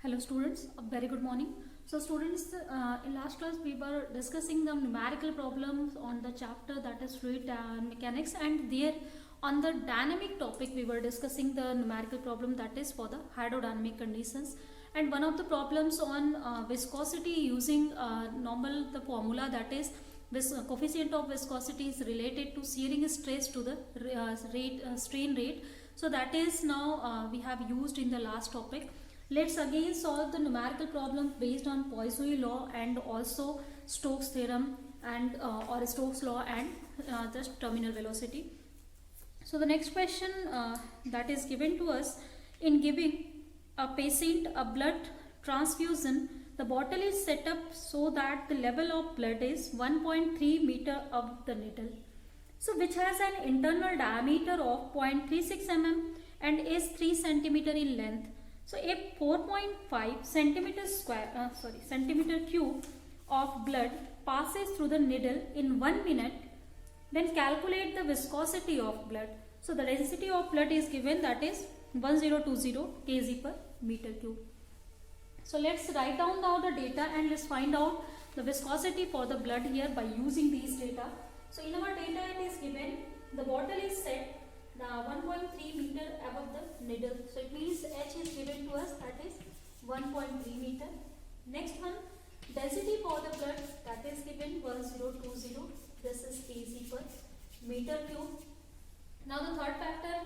Hello students, a very good morning. So students, in last class we were discussing the numerical problems on the chapter that is fluid mechanics, and there on the dynamic topic we were discussing the numerical problem that is for the hydrodynamic conditions, and one of the problems on viscosity using normal the formula that is this coefficient of viscosity is related to shearing stress to the strain rate. So that is now we have used in the last topic. Let's again solve the numerical problem based on Poiseuille law and also Stokes theorem and or Stokes law and the terminal velocity. So the next question that is given to us: in giving a patient a blood transfusion, the bottle is set up so that the level of blood is 1.3 meter above the needle. So which has an internal diameter of 0.36 mm and is 3 centimeter in length. So if 4.5 centimeter cube of blood passes through the needle in 1 minute, then calculate the viscosity of blood. So the density of blood is given, that is 1020 kg per meter cube. So let's write down now the data and let's find out the viscosity for the blood here by using these data. So in our data it is given the bottle is set 1.3 meter above the needle. So it means H is given to us, that is 1.3 meter. Next one, density for the blood that is given 1020. This is kg per meter cube. Now the third factor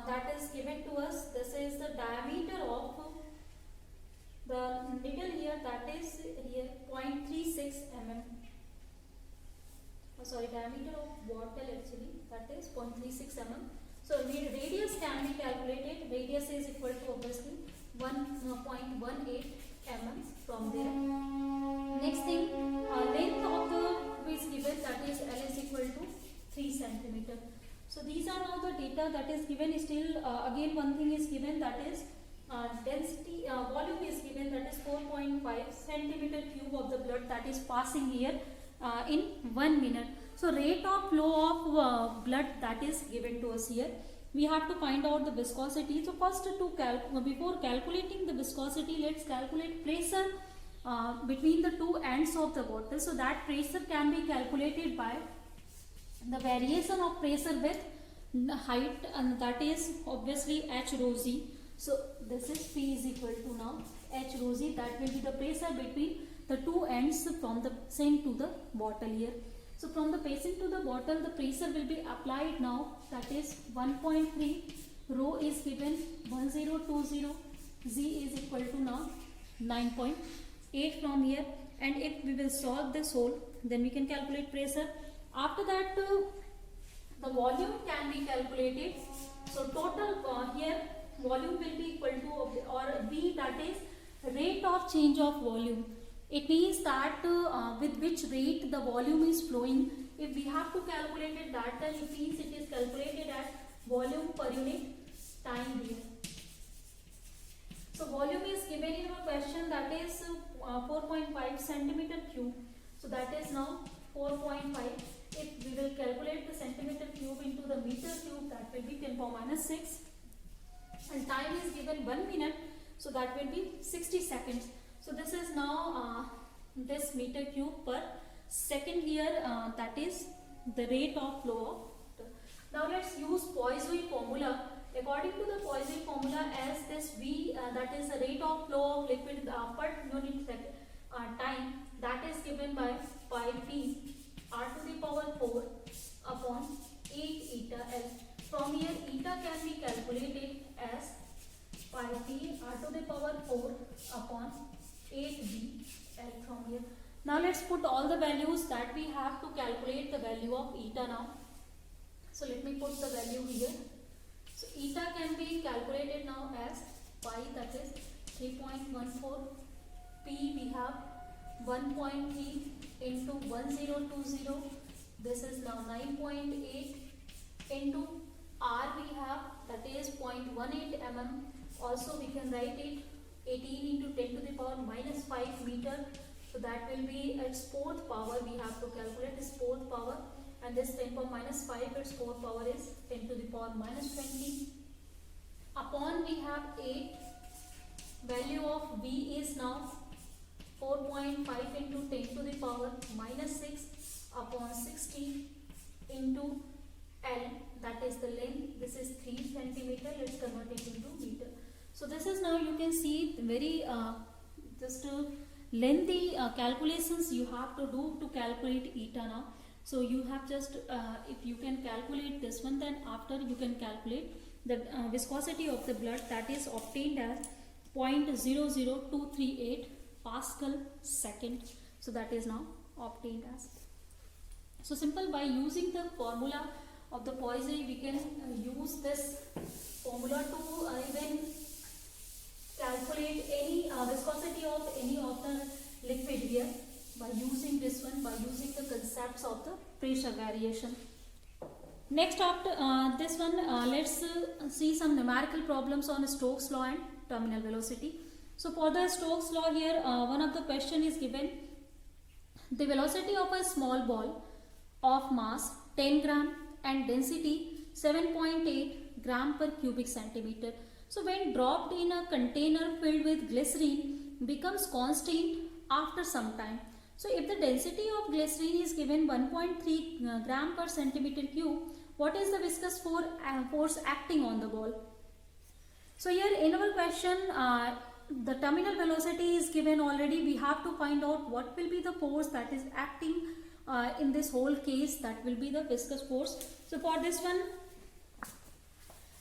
that is given to us, this is the diameter of the needle here, that is here 0.36 mm. Diameter of bottle actually, that is 0.36 mm. So radius can be calculated. Radius is equal to obviously 1.18 mm from there. Next thing, length of the is given, that is L is equal to 3 centimeter. So these are now the data that is given. Still again one thing is given, that is density, volume is given, that is 4.5 centimeter cube of the blood that is passing here in 1 minute. So rate of flow of blood that is given to us here. We have to find out the viscosity. So first before calculating the viscosity, let's calculate pressure between the two ends of the bottle. So that pressure can be calculated by the variation of pressure with height, and that is obviously H rho z. So this is P is equal to now H rho z, that will be the pressure between the two ends from the patient to the bottle here. So from the patient to the bottle, the pressure will be applied now, that is 1.3, rho is given 1020, z is equal to now 9.8 from here, and if we will solve this whole, then we can calculate pressure. After that the volume can be calculated. So total here volume will be equal to, or V, that is rate of change of volume. It means that with which rate the volume is flowing. If we have to calculate it, that then it means it is calculated at volume per unit time here. So volume is given in our question, that is 4.5 centimeter cube. So that is now 4.5. If we will calculate the centimeter cube into the meter cube, that will be 10 power minus 6. And time is given 1 minute, so that will be 60 seconds. So this is now this meter cube per second here, that is the rate of flow of. Now let's use Poiseuille formula. According to the Poiseuille formula, as this V, that is the rate of flow of liquid per unit time, that is given by pi p r to the power 4 upon 8 eta L. From here eta can be calculated as pi p r to the power 4 upon 8b L from here. Now let's put all the values that we have to calculate the value of eta now. So let me put the value here. So eta can be calculated now as pi, that is 3.14, p we have 1.3 into 1020, this is now 9.8, into r we have, that is 0.18 mm. Also we can write it 18 into 10 to the power minus 5 meter. So that will be its fourth power. We have to calculate its fourth power, and this 10 power minus 5, its fourth power is 10 to the power minus 20. Upon we have 8, value of V is now 4.5 into 10 to the power minus 6 upon 60 into L, that is the length. This is 3 centimeter. Let's convert it into meter. So this is now, you can see very just lengthy calculations you have to do to calculate eta now. So you have just if you can calculate this one, then after you can calculate the viscosity of the blood, that is obtained as 0.00238 Pascal second. So that is now obtained as. So simple, by using the formula of the Poiseuille, we can use this formula to even calculate any viscosity of any of the liquid here, by using this one, by using the concepts of the pressure variation. Next, after this one, let's see some numerical problems on Stokes law and terminal velocity. So for the Stokes law here, one of the question is given: the velocity of a small ball of mass 10 gram and density 7.8 gram per cubic centimeter. So when dropped in a container filled with glycerine, becomes constant after some time. So if the density of glycerine is given 1.3 gram per centimeter cube, what is the viscous force acting on the ball? So here in our question, the terminal velocity is given already. We have to find out what will be the force that is acting in this whole case, that will be the viscous force. So for this one,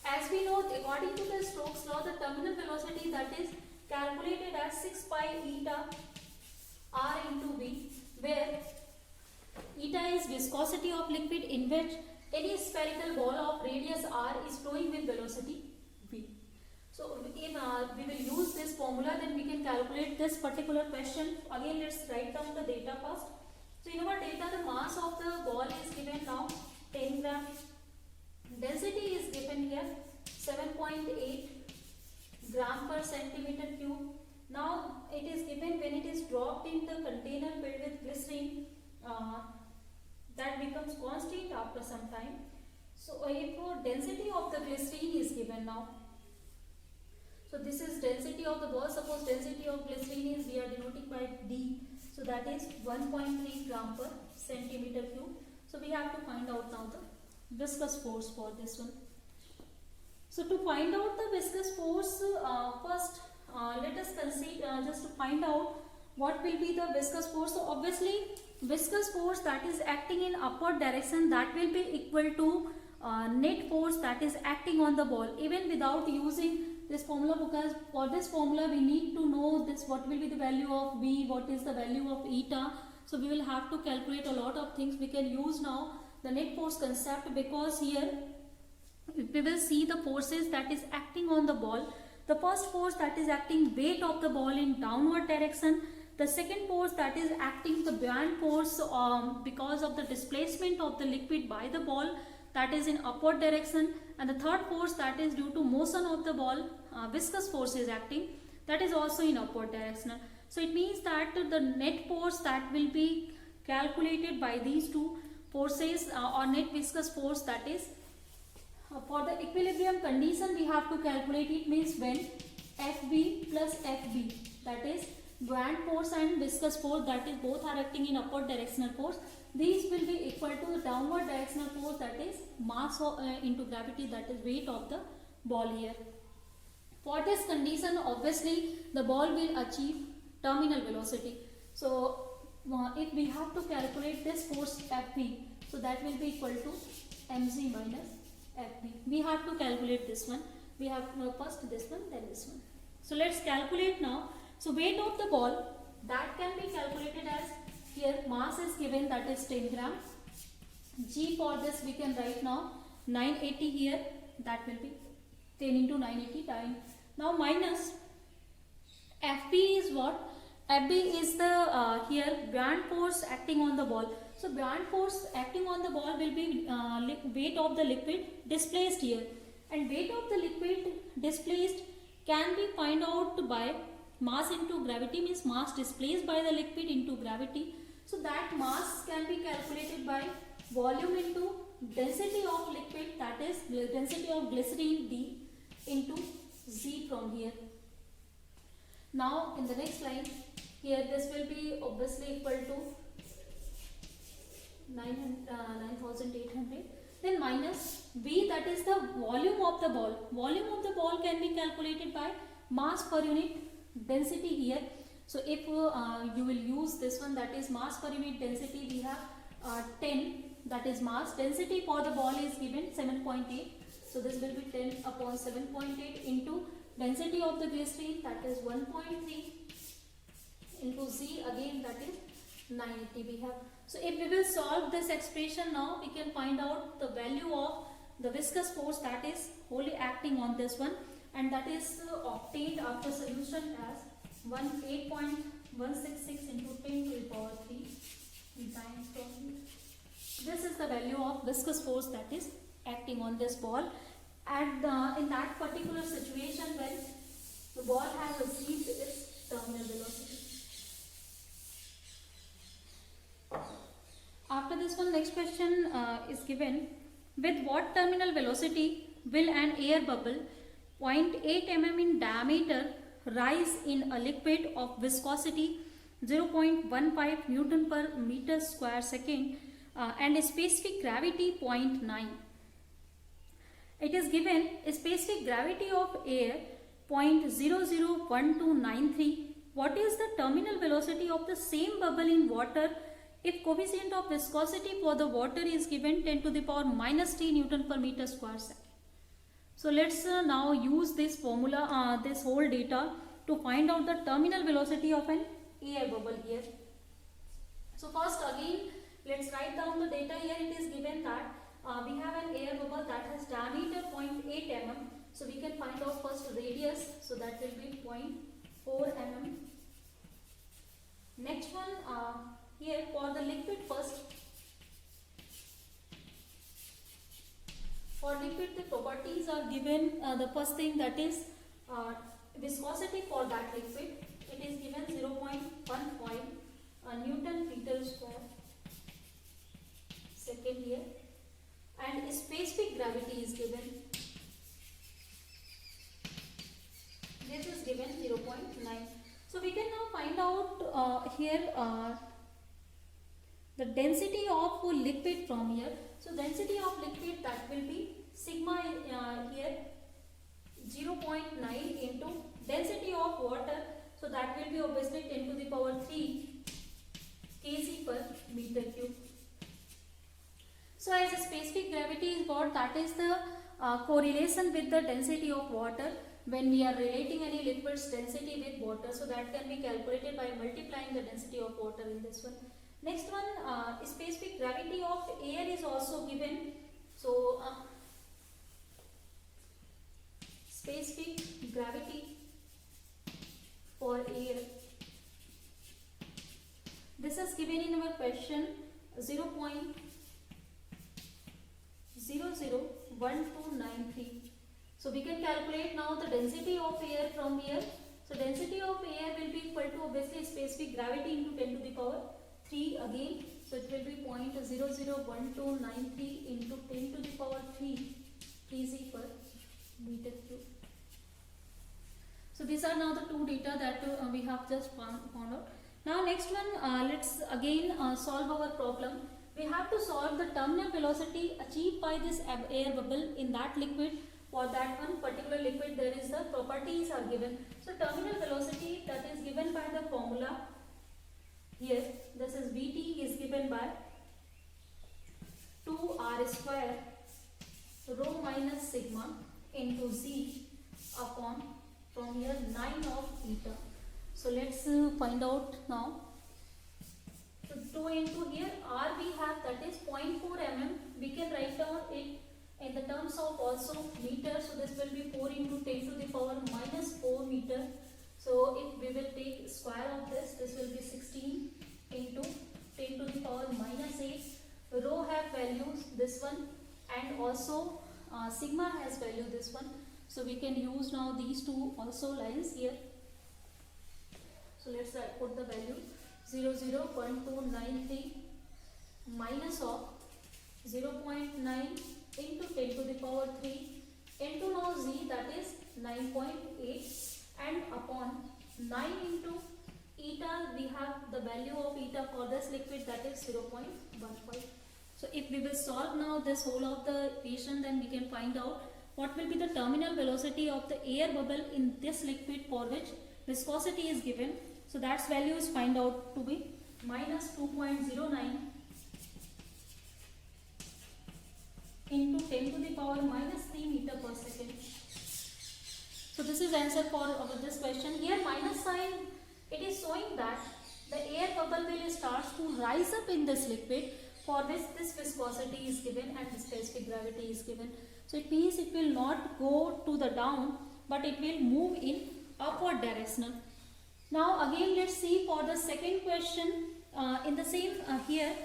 as we know, according to the Stokes law, the terminal velocity that is calculated as 6 pi eta r into v, where eta is viscosity of liquid in which any spherical ball of radius r is flowing with velocity v. So if we will use this formula, then we can calculate this particular question. Again, let's write down the data first. So in our data, the mass of the ball is given now 10 gram. Density is given here 7.8 gram per centimeter cube. Now it is given when it is dropped in the container filled with glycerine, that becomes constant after some time. So if density of the glycerine is given now, so this is density of the ball. Suppose density of glycerine is, we are denoting by D, so that is 1.3 gram per centimeter cube. So we have to find out now the viscous force for this one. So to find out the viscous force, first let us consider just to find out what will be the viscous force. So obviously viscous force that is acting in upward direction, that will be equal to net force that is acting on the ball, even without using this formula, because for this formula we need to know this, what will be the value of V, what is the value of eta. So we will have to calculate a lot of things. We can use now the net force concept, because here we will see the forces that is acting on the ball. The first force that is acting, weight of the ball in downward direction. The second force that is acting, the buoyant force because of the displacement of the liquid by the ball, that is in upward direction. And the third force that is due to motion of the ball, viscous force is acting, that is also in upward direction. So it means that the net force that will be calculated by these two forces or net viscous force, that is for the equilibrium condition we have to calculate it, means when FB plus FB, that is buoyant force and viscous force, that is both are acting in upward directional force, these will be equal to the downward directional force, that is mass into gravity, that is weight of the ball here. For this condition, obviously the ball will achieve terminal velocity. So if we have to calculate this force Fb, so that will be equal to mg minus Fb. We have to calculate this one. We have first this one, then this one. So let's calculate now. So weight of the ball, that can be calculated as, here mass is given, that is 10 gram. G for this we can write now 980 here, that will be 10 into 980 time. Now minus Fb is what? Fb is the here buoyant force acting on the ball. So buoyant force acting on the ball will be weight of the liquid displaced here, and weight of the liquid displaced can be find out by mass into gravity, means mass displaced by the liquid into gravity. So that mass can be calculated by volume into density of liquid, that is density of glycerine D into Z from here. Now in the next line, here this will be obviously equal to 9800, then minus V, that is the volume of the ball. Volume of the ball can be calculated by mass per unit density here. So if you will use this one, that is mass per unit density, we have 10, that is mass. Density for the ball is given 7.8. So this will be 10 upon 7.8 into density of the glycerine, that is 1.3, into Z again, that is 980 we have. So if we will solve this expression now, we can find out the value of the viscous force that is wholly acting on this one, and that is obtained after solution as 8.166 into 10 to the power 3 times. This is the value of viscous force that is acting on this ball at in that particular situation when the ball has received its terminal velocity. After this one, next question is given: with what terminal velocity will an air bubble 0.8 mm in diameter rise in a liquid of viscosity 0.15 Newton per meter square second and a specific gravity 0.9? It is given a specific gravity of air 0.001293. What is the terminal velocity of the same bubble in water if coefficient of viscosity for the water is given 10 to the power minus 3 Newton per meter square second? So let's now use this formula, this whole data to find out the terminal velocity of an air bubble here. So first again, let's write down the data here. It is given that we have an air bubble that has diameter 0.8 mm. So we can find out first radius. So that will be 0.4 mm. Next one, here for the liquid first. For liquid, the properties are given. The first thing, that is viscosity for that liquid. It is given 0.15 Newton meter square second here, and specific gravity is given. This is given 0.9. So we can now find out here the density of liquid from here. So density of liquid, that will be sigma here 0.9 into density of water. So that will be obviously 10 to the power 3 kg per meter cube. So as a specific gravity is what, that is the correlation with the density of water when we are relating any liquid's density with water. So that can be calculated by multiplying the density of water in this one. Next one, specific gravity of air is also given. So specific gravity for air, this is given in our question 0.001293. So we can calculate now the density of air from here. So density of air will be equal to obviously specific gravity into 10 to the power 3 again. So it will be 0.001293 into 10 to the power 3 kg per meter cube. So these are now the two data that we have just found out. Now next one, let's again solve our problem. We have to solve the terminal velocity achieved by this air bubble in that liquid. For that one particular liquid, there is the properties are given. So terminal velocity, that is given by the formula here. This is Vt is given by 2r square rho minus sigma into Z upon from here 9 of eta. So let's find out now. So 2 into here r we have, that is 0.4 mm. We can write down it in the terms of also meter. So this will be 4 into 10 to the power minus 4 meter. So if we will take square of this, this will be 16 into 10 to the power minus 8. Rho have values this one, and also sigma has value this one. So we can use now these two also lines here. So let's put the value 0.01293 minus of 0.9 into 10 to the power 3 into now Z, that is 9.8, and upon 9 into eta, we have the value of eta for this liquid, that is 0.15. So if we will solve now this whole of the equation, then we can find out what will be the terminal velocity of the air bubble in this liquid for which viscosity is given. So that's value is find out to be minus 2.09 into 10 to the power minus 3 meter per second. So this is answer for this question. Here minus sign, it is showing that the air bubble will start to rise up in this liquid for which this viscosity is given and specific gravity is given. So it means it will not go to the down, but it will move in upward direction. Now again let's see for the second question. In the same here,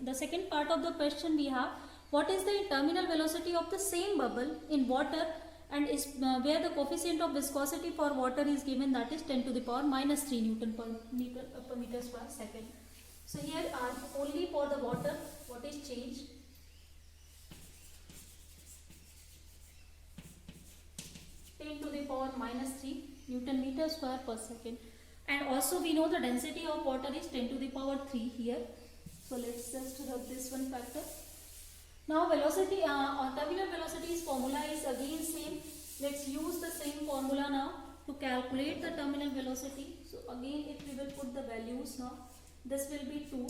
the second part of the question we have, what is the terminal velocity of the same bubble in water, and is where the coefficient of viscosity for water is given, that is 10 to the power minus 3 Newton per meter per second. So here only for the water, what is changed? To the power minus 3 Newton meter square per second. And also we know the density of water is 10 to the power 3 here. So let's just rub this one factor. Now velocity or terminal velocity's formula is again same. Let's use the same formula now to calculate the terminal velocity. So again if we will put the values now, this will be 2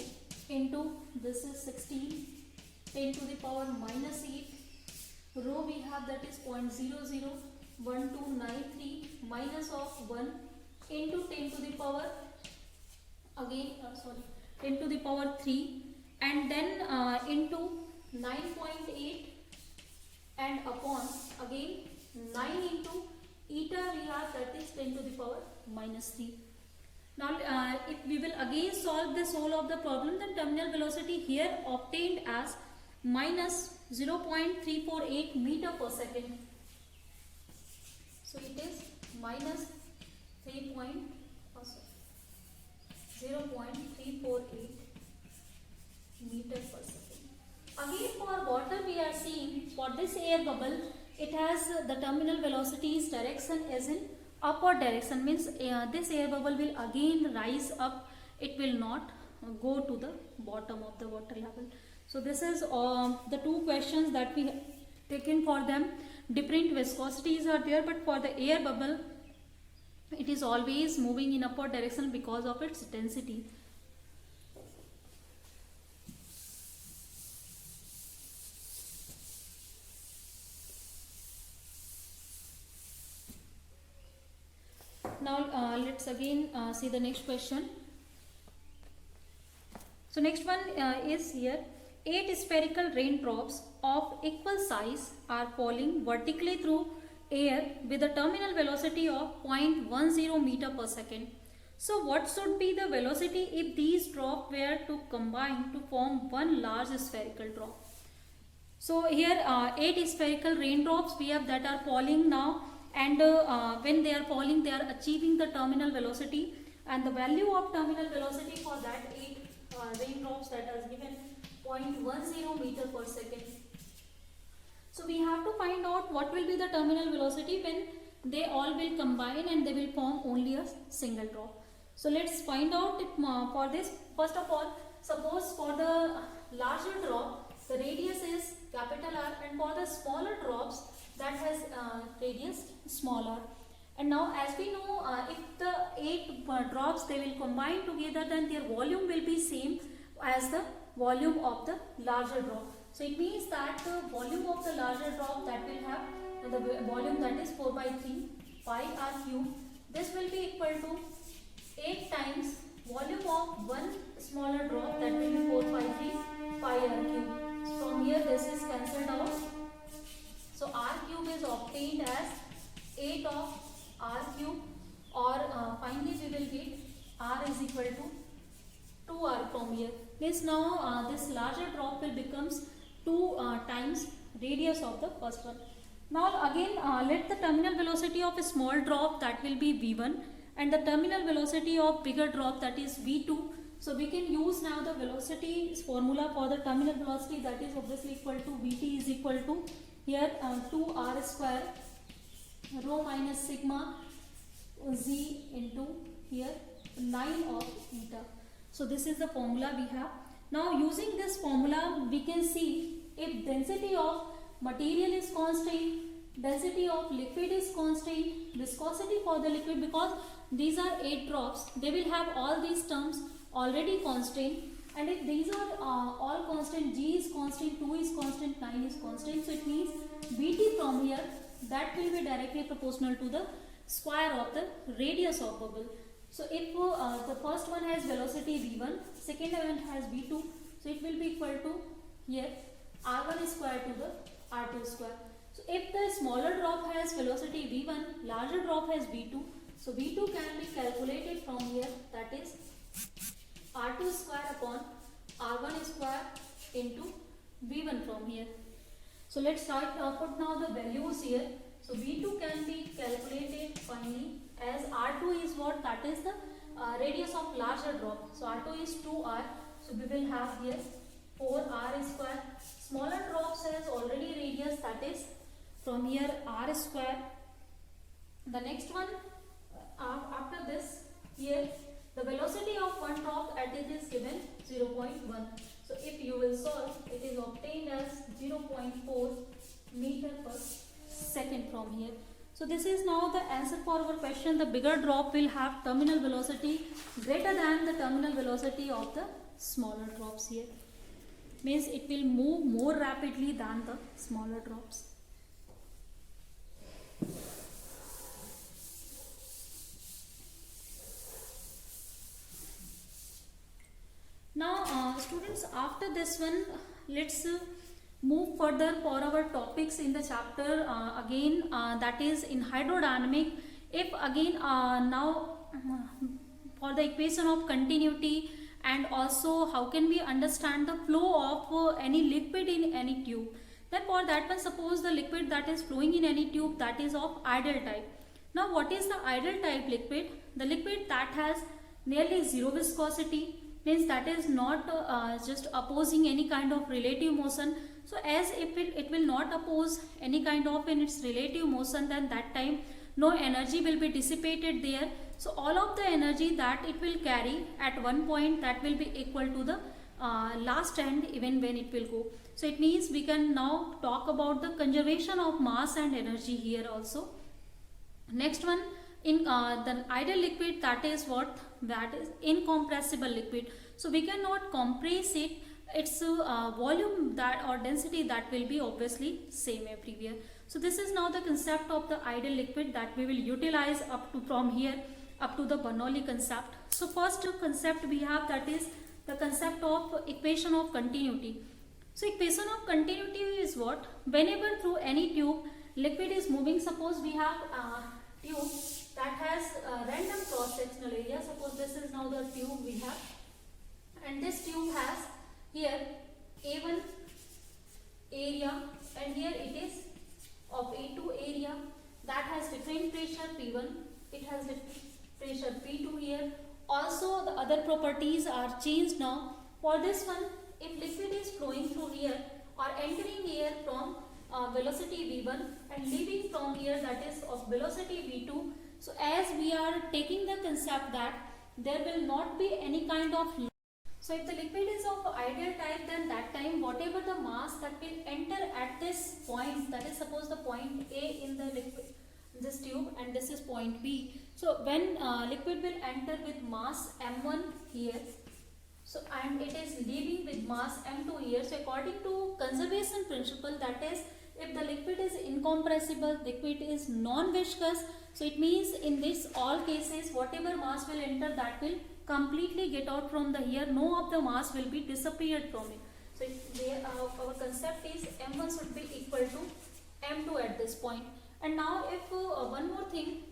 into this is 16 10 to the power minus 8. Rho we have, that is 0.001293 minus of 1 into 10 to the power again 10 to the power 3, and then into 9.8 and upon again 9 into eta we have, that is 10 to the power minus 3. Now if we will again solve this whole of the problem, then terminal velocity here obtained as minus 0.348 meter per second. So it is minus 0.348 meter per second. Again for water we are seeing, for this air bubble, it has the terminal velocity's direction as in upward direction, means this air bubble will again rise up, it will not go to the bottom of the water level. So this is the two questions that we have taken for them. Different viscosities are there, but for the air bubble it is always moving in upward direction because of its density. Now let's again see the next question. So next one is here, 8 spherical raindrops of equal size are falling vertically through air with a terminal velocity of 0.10 meter per second. So what should be the velocity if these drops were to combine to form one large spherical drop? So here 8 spherical raindrops we have that are falling now, and when they are falling they are achieving the terminal velocity, and the value of terminal velocity for that 8 raindrops that is given 0.10 meter per second. So we have to find out what will be the terminal velocity when they all will combine and they will form only a single drop. So let's find out it for this. First of all, suppose for the larger drop the radius is capital R, and for the smaller drops that has radius small r. And now as we know, if the 8 drops they will combine together, then their volume will be same as the volume of the larger drop. So it means that the volume of the larger drop that will have the volume that is 4 by 3 pi r cube. This will be equal to 8 times volume of one smaller drop, that will be 4 by 3 pi r cube. So from here this is cancelled out. So r cube is obtained as 8 of r cube, or finally we will get r is equal to 2r from here. Means now this larger drop will becomes 2 times radius of the first one. Now again let the terminal velocity of a small drop, that will be v1, and the terminal velocity of bigger drop, that is v2. So we can use now the velocity formula for the terminal velocity, that is obviously equal to vt is equal to here 2r square rho minus sigma z into here 9 of eta. So this is the formula we have. Now using this formula we can see if density of material is constant, density of liquid is constant, viscosity for the liquid, because these are 8 drops, they will have all these terms already constant, and if these are all constant, G is constant, 2 is constant, 9 is constant, so it means Vt from here, that will be directly proportional to the square of the radius of bubble. So if the first one has velocity v1, second one has v2, so it will be equal to here r1 square to the r2 square. So if the smaller drop has velocity v1, larger drop has v2, so v2 can be calculated from here, that is r2 square upon r1 square into v1 from here. So let's start put now the values here. So v2 can be calculated finally as r2 is what, that is the radius of larger drop. So r2 is 2r, so we will have here 4r square. Smaller drops has already radius, that is from here r square. The next one after this, here the velocity of one drop at it is given 0.1. So if you will solve, it is obtained as 0.4 meter per second from here. So this is now the answer for our question. The bigger drop will have terminal velocity greater than the terminal velocity of the smaller drops here. Means it will move more rapidly than the smaller drops. Now students, after this one, let's move further for our topics in the chapter again, that is in hydrodynamic. If again now for the equation of continuity, and also how can we understand the flow of any liquid in any tube. Then for that one, suppose the liquid that is flowing in any tube, that is of ideal type. Now what is the ideal type liquid? The liquid that has nearly zero viscosity, means that is not just opposing any kind of relative motion. So as if it will not oppose any kind of in its relative motion, then that time no energy will be dissipated there. So all of the energy that it will carry at one point, that will be equal to the last end even when it will go. So it means we can now talk about the conservation of mass and energy here also. Next one, in the ideal liquid, that is what, that is incompressible liquid. So we cannot compress it, its volume that or density that will be obviously same everywhere. So this is now the concept of the ideal liquid that we will utilize up to from here up to the Bernoulli concept. So first concept we have, that is the concept of equation of continuity. So equation of continuity is what, whenever through any tube liquid is moving, suppose we have a tube that has random cross sectional area. Suppose this is now the tube we have, and this tube has here A1 area, and here it is of A2 area that has different pressure P1, it has different pressure P2 here. Also the other properties are changed now. For this one, if liquid is flowing through here or entering here from velocity v1 and leaving from here, that is of velocity v2. So as we are taking the concept that there will not be any kind of, so if the liquid is of ideal type, then that time whatever the mass that will enter at this point, that is suppose the point A in the liquid, this tube, and this is point B. So when liquid will enter with mass m1 here, so and it is leaving with mass m2 here. So according to conservation principle, that is if the liquid is incompressible, liquid is non-viscous, so it means in this all cases whatever mass will enter, that will completely get out from the here, no of the mass will be disappeared from it. So our concept is m1 should be equal to m2 at this point. And now if one more thing,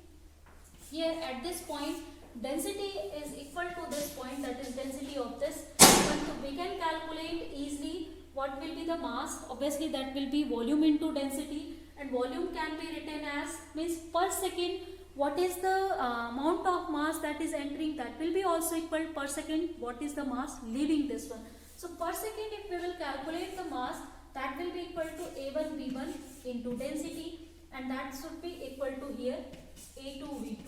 here at this point density is equal to this point, that is density of this, but we can calculate easily what will be the mass. Obviously that will be volume into density, and volume can be written as, means per second what is the amount of mass that is entering, that will be also equal per second what is the mass leaving this one. So per second if we will calculate the mass, that will be equal to A1 V1 into density, and that should be equal to here A2 V2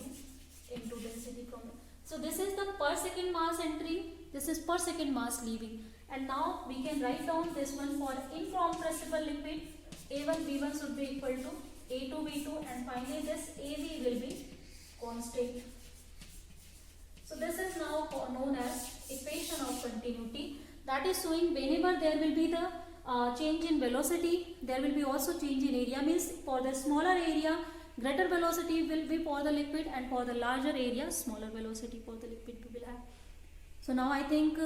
into density from it. So this is the per second mass entry, this is per second mass leaving. And now we can write down this one for incompressible liquid. A1 B1 should be equal to A2 B2, and finally this AV will be constant. So this is now known as equation of continuity, that is showing whenever there will be the change in velocity, there will be also change in area. Means for the smaller area greater velocity will be for the liquid, and for the larger area smaller velocity for the liquid we will have. So now I think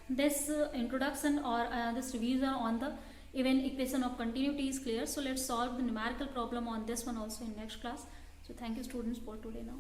this introduction or this revision on the even equation of continuity is clear. So let's solve the numerical problem on this one also in next class. So thank you students for today now.